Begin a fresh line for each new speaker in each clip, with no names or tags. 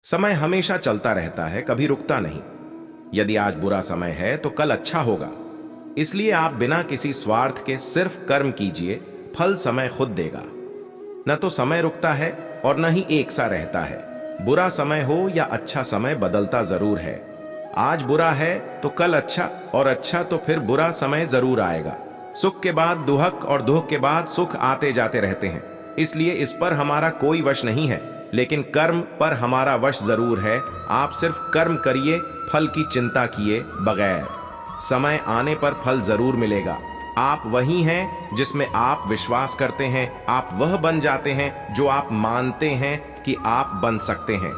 समय हमेशा चलता रहता है, कभी रुकता नहीं। यदि आज बुरा समय है तो कल अच्छा होगा। इसलिए आप बिना किसी स्वार्थ के सिर्फ कर्म कीजिए, फल समय खुद देगा। न तो समय रुकता है और न ही एक सा रहता है। बुरा समय हो या अच्छा समय बदलता जरूर है। आज बुरा है तो कल अच्छा, और अच्छा तो फिर बुरा समय जरूर आएगा। सुख के बाद दुहक और दुख के बाद सुख आते जाते रहते हैं। इसलिए इस पर हमारा कोई वश नहीं है, लेकिन कर्म पर हमारा वश जरूर है। आप सिर्फ कर्म करिए, फल की चिंता किए बगैर। समय आने पर फल जरूर मिलेगा। आप वही हैं जिसमें आप विश्वास करते हैं। आप वह बन जाते हैं जो आप मानते हैं कि आप बन सकते हैं।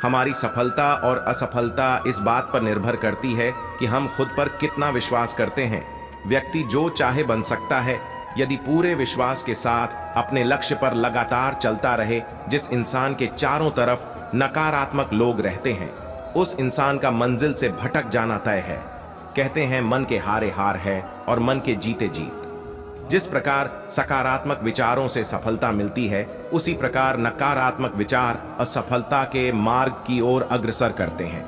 हमारी सफलता और असफलता इस बात पर निर्भर करती है कि हम खुद पर कितना विश्वास करते हैं। व्यक्ति जो चाहे बन सकता है, यदि पूरे विश्वास के साथ अपने लक्ष्य पर लगातार चलता रहे। जिस इंसान के चारों तरफ नकारात्मक लोग रहते हैं, उस इंसान का मंजिल से भटक जाना तय है। कहते हैं मन के हारे हार है और मन के जीते जीत। जिस प्रकार सकारात्मक विचारों से सफलता मिलती है, उसी प्रकार नकारात्मक विचार असफलता के मार्ग की ओर अग्रसर करते हैं।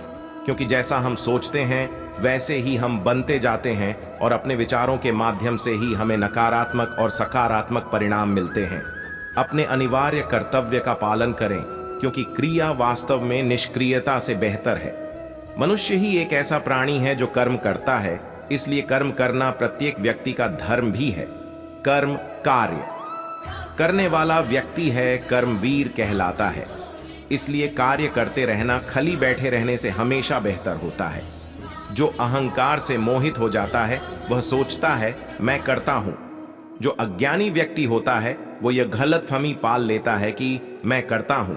क्योंकि जैसा हम सोचते हैं वैसे ही हम बनते जाते हैं, और अपने विचारों के माध्यम से ही हमें नकारात्मक और सकारात्मक परिणाम मिलते हैं। अपने अनिवार्य कर्तव्य का पालन करें, क्योंकि क्रिया वास्तव में निष्क्रियता से बेहतर है। मनुष्य ही एक ऐसा प्राणी है जो कर्म करता है, इसलिए कर्म करना प्रत्येक व्यक्ति का धर्म भी है। कर्म कार्य करने वाला व्यक्ति है, कर्मवीर कहलाता है। इसलिए कार्य करते रहना खली बैठे रहने से हमेशा बेहतर होता है। जो अहंकार से मोहित हो जाता है वह सोचता है मैं करता हूं। जो अज्ञानी व्यक्ति होता है वो यह गलतफहमी पाल लेता है कि मैं करता हूं,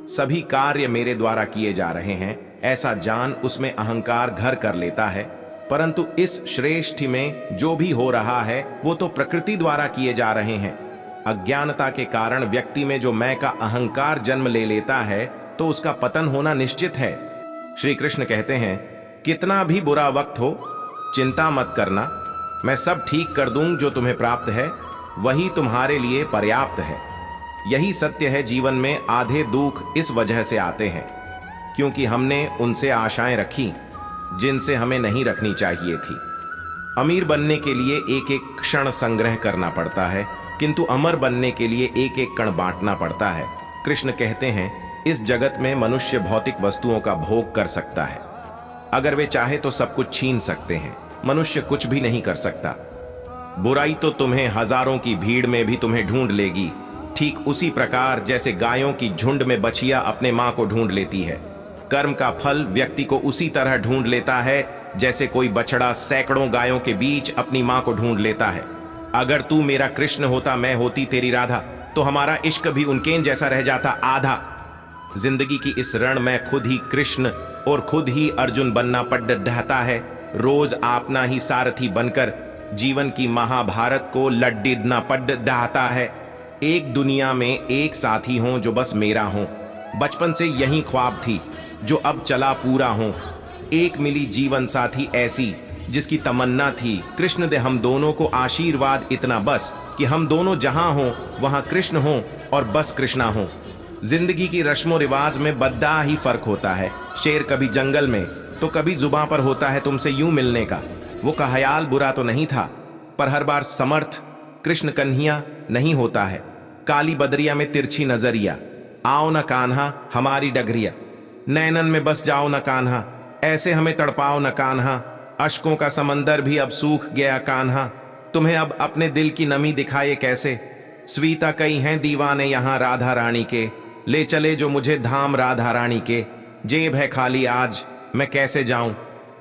सभी कार्य मेरे द्वारा किए जा रहे हैं। ऐसा जान उसमें अहंकार घर कर लेता है। परंतु इस श्रेष्ठ में जो भी हो रहा है वो तो प्रकृति द्वारा किए जा रहे हैं। अज्ञानता के कारण व्यक्ति में जो मैं का अहंकार जन्म ले लेता है तो उसका पतन होना निश्चित है। श्री कृष्ण कहते हैं, कितना भी बुरा वक्त हो चिंता मत करना, मैं सब ठीक कर दूं। जो तुम्हें प्राप्त है वही तुम्हारे लिए पर्याप्त है। यही सत्य है। जीवन में आधे दुख इस वजह से आते हैं क्योंकि हमने उनसे आशाएं रखी जिनसे हमें नहीं रखनी चाहिए थी। अमीर बनने के लिए एक एक क्षण संग्रह करना पड़ता है, किंतु अमर बनने के लिए एक एक कण बांटना पड़ता है। कृष्ण कहते हैं, इस जगत में मनुष्य भौतिक वस्तुओं का भोग कर सकता है। अगर वे चाहे तो सब कुछ छीन सकते हैं, मनुष्य कुछ भी नहीं कर सकता। बुराई तो तुम्हें हजारों की भीड़ में भी तुम्हें ढूंढ लेगी, ठीक उसी प्रकार जैसे गायों की झुंड में बछिया अपने मां को ढूंढ लेती है। कर्म का फल व्यक्ति को उसी तरह ढूंढ लेता है जैसे कोई बछड़ा सैकड़ों गायों के बीच अपनी मां को ढूंढ लेता है। अगर तू मेरा कृष्ण होता, मैं होती तेरी राधा, तो हमारा इश्क भी उनके जैसा रह जाता आधा। जिंदगी की इस रण में खुद ही कृष्ण और खुद ही अर्जुन बनना पड़ ढहता है। रोज अपना ही सारथी बनकर जीवन की महाभारत को लड़ना पड़ ढहता है। एक दुनिया में एक साथी हो जो बस मेरा हो, बचपन से यही ख्वाब थी जो अब चला पूरा हो। एक मिली जीवन साथी ऐसी जिसकी तमन्ना थी कृष्ण दे हम दोनों को आशीर्वाद, इतना बस कि हम दोनों जहां हो वहां कृष्ण हो और बस कृष्णा हो। जिंदगी की रस्मों रिवाज में बद्दा ही फर्क होता है। शेर कभी जंगल में तो कभी जुबां पर होता है तुमसे यूं मिलने का। वो ख्याल बुरा तो नहीं था, पर हर बार समर्थ कृष्ण कन्हैया नहीं होता है। काली बदरिया में तिरछी नजरिया, आओ न कान्हा हमारी डगरिया, नैनन में बस जाओ न कान्हा, ऐसे हमें तड़पाओ न कान्हा। अश्कों का समंदर भी अब सूख गया कान्हा, तुम्हें अब अपने दिल की नमी दिखाए कैसे। स्वीता कई हैं दीवाने यहाँ राधा रानी के, ले चले जो मुझे धाम राधा रानी के। जेब है खाली आज मैं कैसे जाऊं,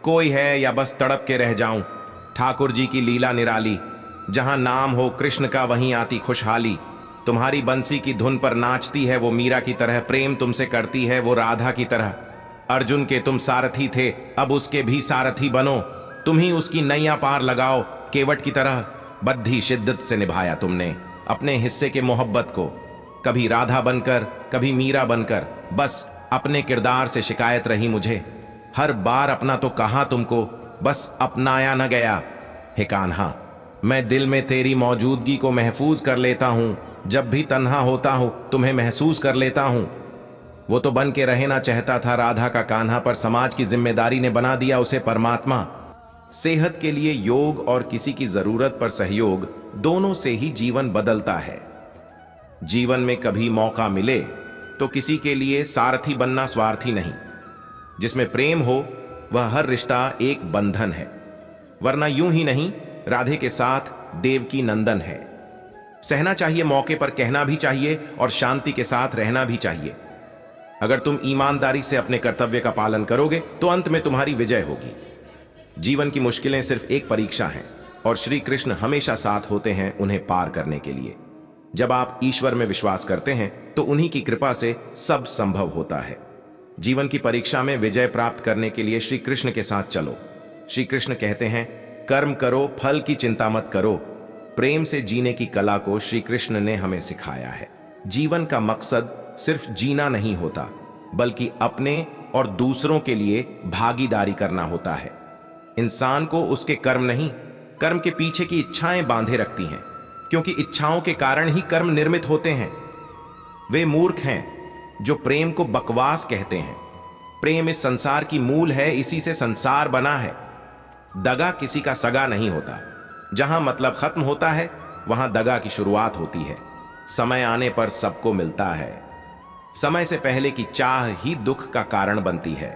कोई है या बस तड़प के रह जाऊं। ठाकुर जी की लीला निराली, जहां नाम हो कृष्ण का वहीं आती खुशहाली। तुम्हारी बंसी की धुन पर नाचती है वो मीरा की तरह, प्रेम तुमसे करती है वो राधा की तरह। अर्जुन के तुम सारथी थे, अब उसके भी सारथी बनो। तुम ही उसकी नैया पार लगाओ केवट की तरह। बद्धी शिद्दत से निभाया तुमने अपने हिस्से के मोहब्बत को, कभी राधा बनकर कभी मीरा बनकर। बस अपने किरदार से शिकायत रही मुझे, हर बार अपना तो कहा तुमको, बस अपनाया न गया। हे कान्हा, मैं दिल में तेरी मौजूदगी को महफूज कर लेता हूं। जब भी तन्हा होता हूं तुम्हें महसूस कर लेता हूं। वो तो बन के रहना चाहता था राधा का कान्हा, पर समाज की जिम्मेदारी ने बना दिया उसे परमात्मा। सेहत के लिए योग और किसी की जरूरत पर सहयोग, दोनों से ही जीवन बदलता है। जीवन में कभी मौका मिले तो किसी के लिए सारथी बनना स्वार्थी नहीं। जिसमें प्रेम हो वह हर रिश्ता एक बंधन है, वरना यूं ही नहीं राधे के साथ देवकी नंदन है। सहना चाहिए, मौके पर कहना भी चाहिए और शांति के साथ रहना भी चाहिए। अगर तुम ईमानदारी से अपने कर्तव्य का पालन करोगे तो अंत में तुम्हारी विजय होगी। जीवन की मुश्किलें सिर्फ एक परीक्षा हैं और श्री कृष्ण हमेशा साथ होते हैं उन्हें पार करने के लिए। जब आप ईश्वर में विश्वास करते हैं तो उन्हीं की कृपा से सब संभव होता है। जीवन की परीक्षा में विजय प्राप्त करने के लिए श्री कृष्ण के साथ चलो। श्री कृष्ण कहते हैं, कर्म करो, फल की चिंता मत करो। प्रेम से जीने की कला को श्री कृष्ण ने हमें सिखाया है। जीवन का मकसद सिर्फ जीना नहीं होता, बल्कि अपने और दूसरों के लिए भागीदारी करना होता है। इंसान को उसके कर्म नहीं, कर्म के पीछे की इच्छाएं बांधे रखती हैं, क्योंकि इच्छाओं के कारण ही कर्म निर्मित होते हैं। वे मूर्ख हैं जो प्रेम को बकवास कहते हैं। प्रेम इस संसार की मूल है, इसी से संसार बना है। दगा किसी का सगा नहीं होता। जहां मतलब खत्म होता है वहां दगा की शुरुआत होती है। समय आने पर सबको मिलता है। समय से पहले की चाह ही दुख का कारण बनती है।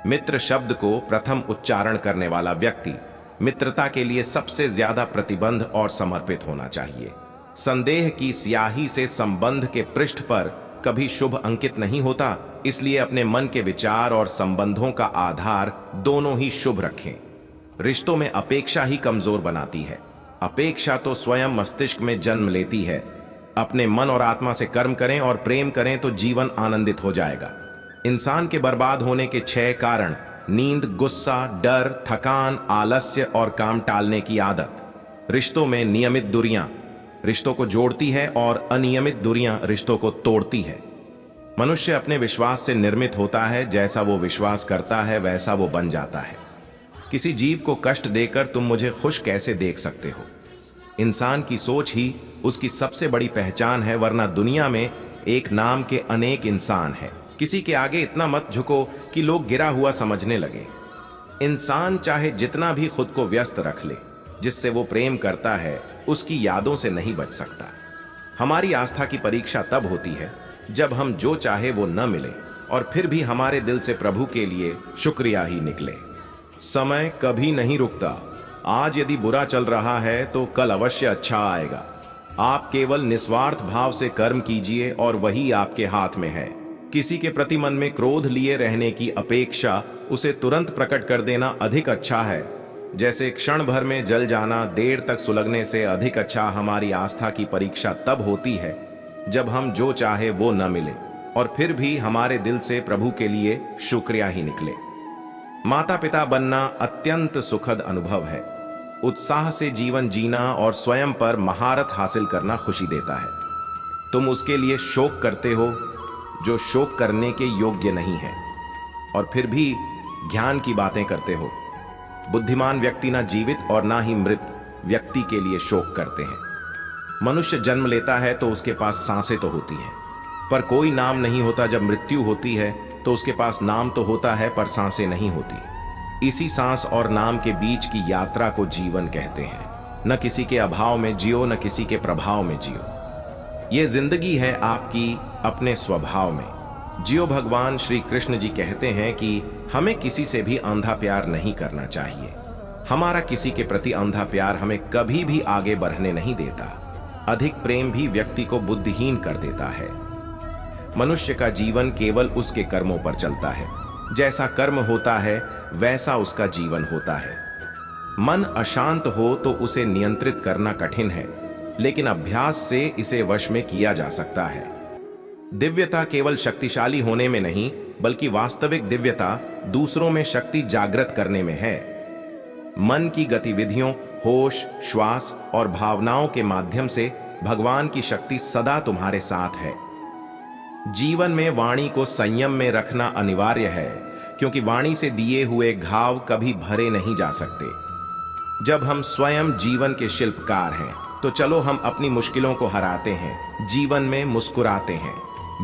मित्र शब्द को प्रथम उच्चारण करने वाला व्यक्ति मित्रता के लिए सबसे ज्यादा प्रतिबद्ध और समर्पित होना चाहिए। संदेह की स्याही से संबंध के पृष्ठ पर कभी शुभ अंकित नहीं होता, इसलिए अपने मन के विचार और संबंधों का आधार दोनों ही शुभ रखें। रिश्तों में अपेक्षा ही कमजोर बनाती है। अपेक्षा तो स्वयं मस्तिष्क में जन्म लेती है। अपने मन और आत्मा से कर्म करें और प्रेम करें तो जीवन आनंदित हो जाएगा। इंसान के बर्बाद होने के 6 कारण: नींद, गुस्सा, डर, थकान, आलस्य और काम टालने की आदत। रिश्तों में नियमित दूरियां रिश्तों को जोड़ती है और अनियमित दूरियां रिश्तों को तोड़ती है। मनुष्य अपने विश्वास से निर्मित होता है। जैसा वो विश्वास करता है वैसा वो बन जाता है। किसी जीव को कष्ट देकर तुम मुझे खुश कैसे देख सकते हो? इंसान की सोच ही उसकी सबसे बड़ी पहचान है, वरना दुनिया में एक नाम के अनेक इंसान हैं। किसी के आगे इतना मत झुको कि लोग गिरा हुआ समझने लगे। इंसान चाहे जितना भी खुद को व्यस्त रख ले, जिससे वो प्रेम करता है उसकी यादों से नहीं बच सकता। हमारी आस्था की परीक्षा तब होती है जब हम जो चाहे वो न मिले और फिर भी हमारे दिल से प्रभु के लिए शुक्रिया ही निकले। समय कभी नहीं रुकता। आज यदि बुरा चल रहा है तो कल अवश्य अच्छा आएगा। आप केवल निस्वार्थ भाव से कर्म कीजिए और वही आपके हाथ में है। किसी के प्रति मन में क्रोध लिए रहने की अपेक्षा उसे तुरंत प्रकट कर देना अधिक अच्छा है। जैसे क्षण भर में जल जाना देर तक सुलगने से अधिक अच्छा हमारी आस्था की परीक्षा तब होती है जब हम जो चाहे वो न मिले और फिर भी हमारे दिल से प्रभु के लिए शुक्रिया ही निकले। माता पिता बनना अत्यंत सुखद अनुभव है। उत्साह से जीवन जीना और स्वयं पर महारत हासिल करना खुशी देता है। तुम उसके लिए शोक करते हो जो शोक करने के योग्य नहीं है और फिर भी ज्ञान की बातें करते हो। बुद्धिमान व्यक्ति ना जीवित और ना ही मृत व्यक्ति के लिए शोक करते हैं। मनुष्य जन्म लेता है तो उसके पास सांसें तो होती हैं, पर कोई नाम नहीं होता। जब मृत्यु होती है तो उसके पास नाम तो होता है पर सांसें नहीं होती। इसी सांस और नाम के बीच की यात्रा को जीवन कहते हैं। न किसी के अभाव में जियो, न किसी के प्रभाव में जियो। ये जिंदगी है आपकी अपने स्वभाव में जियो। भगवान श्री कृष्ण जी कहते हैं कि हमें किसी से भी अंधा प्यार नहीं करना चाहिए। हमारा किसी के प्रति अंधा प्यार हमें कभी भी आगे बढ़ने नहीं देता। अधिक प्रेम भी व्यक्ति को बुद्धिहीन कर देता है। मनुष्य का जीवन केवल उसके कर्मों पर चलता है। जैसा कर्म होता है वैसा उसका जीवन होता है। मन अशांत हो तो उसे नियंत्रित करना कठिन है, लेकिन अभ्यास से इसे वश में किया जा सकता है। दिव्यता केवल शक्तिशाली होने में नहीं, बल्कि वास्तविक दिव्यता दूसरों में शक्ति जागृत करने में है। मन की गतिविधियों, होश, श्वास और भावनाओं के माध्यम से भगवान की शक्ति सदा तुम्हारे साथ है। जीवन में वाणी को संयम में रखना अनिवार्य है, क्योंकि वाणी से दिए हुए घाव कभी भरे नहीं जा सकते। जब हम स्वयं जीवन के शिल्पकार हैं तो चलो हम अपनी मुश्किलों को हराते हैं, जीवन में मुस्कुराते हैं।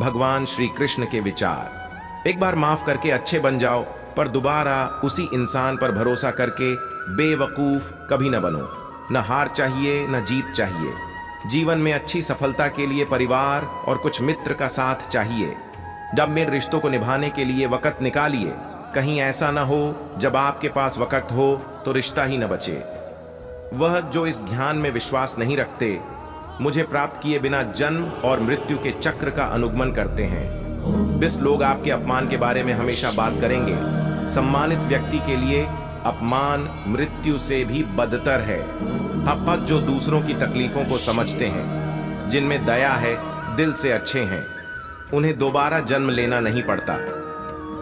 भगवान श्री कृष्ण के विचार। एक बार माफ करके अच्छे बन जाओ, पर दोबारा उसी इंसान पर भरोसा करके बेवकूफ कभी न बनो। न हार चाहिए न जीत चाहिए। जीवन में अच्छी सफलता के लिए परिवार और कुछ मित्र का साथ चाहिए। जब मेरे रिश्तों को निभाने के लिए वक्त निकालिए। कहीं ऐसा न हो जब आपके पास वक्त हो तो रिश्ता ही न बचे। वह जो इस ज्ञान में विश्वास नहीं रखते, मुझे प्राप्त किए बिना जन्म और मृत्यु के चक्र का अनुगमन करते हैं। बिस लोग आपके अपमान के बारे में हमेशा बात करेंगे। सम्मानित व्यक्ति के लिए अपमान मृत्यु से भी बदतर है। आप जो दूसरों की तकलीफों को समझते हैं, जिनमें दया है, दिल से अच्छे हैं, उन्हें दोबारा जन्म लेना नहीं पड़ता।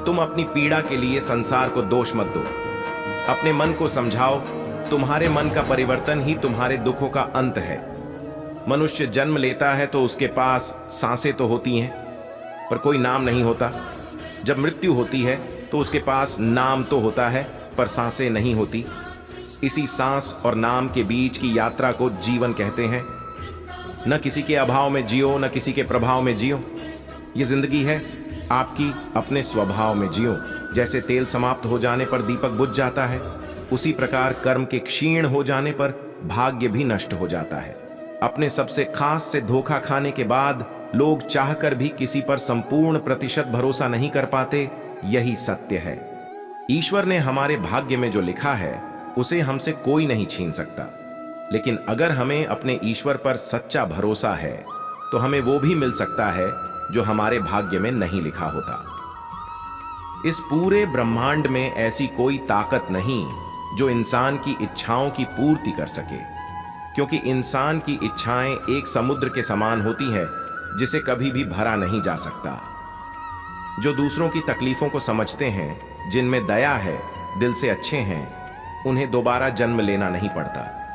तुम अपनी पीड़ा के लिए संसार को दोष मत दो। अपने मन को समझाओ, तुम्हारे मन का परिवर्तन ही तुम्हारे दुखों का अंत है। मनुष्य जन्म लेता है तो उसके पास सांसें तो होती हैं, पर कोई नाम नहीं होता। जब मृत्यु होती है तो उसके पास नाम तो होता है, पर सांसें नहीं होती। इसी सांस और नाम के बीच की यात्रा को जीवन कहते हैं। न किसी के अभाव में जियो, न किसी के प्रभाव में जियो। ये जिंदगी है, आपकी अपने स्वभाव में जियो। जैसे तेल समाप्त हो जाने पर दीपक बुझ जाता है, उसी प्रकार कर्म के क्षीण हो जाने पर भाग्य भी नष्ट हो जाता है। अपने सबसे खास से धोखा खाने के बाद लोग चाहकर भी किसी पर संपूर्ण प्रतिशत भरोसा नहीं कर पाते। यही सत्य है। ईश्वर ने हमारे भाग्य में जो लिखा है उसे हमसे कोई नहीं छीन सकता। लेकिन अगर हमें अपने ईश्वर पर सच्चा भरोसा है तो हमें वो भी मिल सकता है जो हमारे भाग्य में नहीं लिखा होता। इस पूरे ब्रह्मांड में ऐसी कोई ताकत नहीं जो इंसान की इच्छाओं की पूर्ति कर सके, क्योंकि इंसान की इच्छाएं एक समुद्र के समान होती हैं जिसे कभी भी भरा नहीं जा सकता। जो दूसरों की तकलीफों को समझते हैं, जिनमें दया है, दिल से अच्छे हैं, उन्हें दोबारा जन्म लेना नहीं पड़ता।